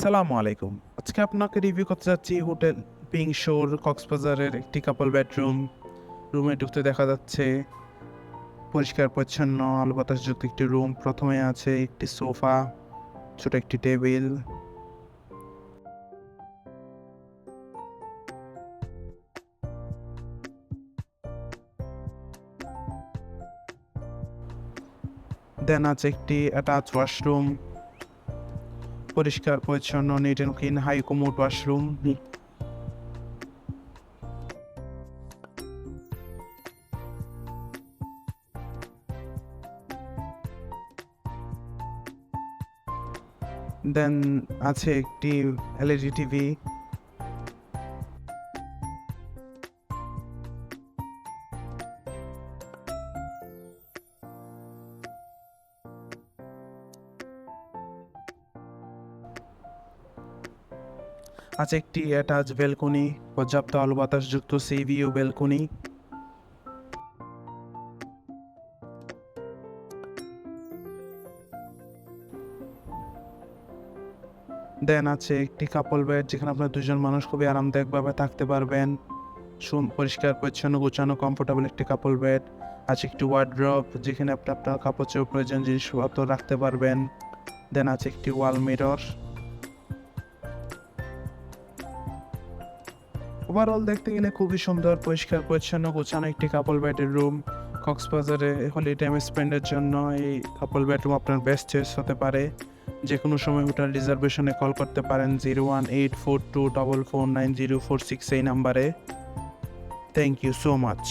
আসসালামু আলাইকুম। আজকে আপনাকে রিভিউ করতে যাচ্ছি হোটেল পিঙ্ক শোর কক্সবাজারের একটি কাপল বেডরুম। রুমে ঢুকতে দেখা যাচ্ছে পরিষ্কার পরিচ্ছন্ন আলো বাতাসযুক্ত একটি রুম। প্রথমে আছে একটি সোফা, ছোট একটি টেবিল। দেন আছে একটি অ্যাটাচ ওয়াশরুম, পরিষ্কার পরিচ্ছন্ন neat and clean high commode washroom. Then আছে একটি এলইডি টিভি। আছে একটি অ্যাটাচ ব্যালকনি, পর্যাপ্ত আলো বাতাসযুক্ত সি ভিউ ব্যালকনি। দেন আছে একটি কাপল বেড, যেখানে আপনার দুজন মানুষ খুবই আরামদায়কভাবে থাকতে পারবেন। পরিষ্কার পরিচ্ছন্ন গোছানো কমফোর্টেবল একটি কাপল বেড। আছে একটি ওয়ার্ড্রপ, যেখানে আপনি আপনার কাপড় চোপড় প্রয়োজন জিনিসপত্র রাখতে পারবেন। দেন আছে একটি ওয়াল মিরর। ওভারঅল দেখতে গেলে খুবই সুন্দর, পরিষ্কার পরিচ্ছন্ন গোছানো একটি কাপল বেডের রুম। কক্সবাজারে হলিডে টাইম স্পেন্ডের জন্য এই কাপল বেডরুম আপনার বেস্ট চয়েস হতে পারে। যে কোনো সময় হোটেল রিজার্ভেশনে কল করতে পারেন 01842449046 এই নাম্বারে। Thank you so much.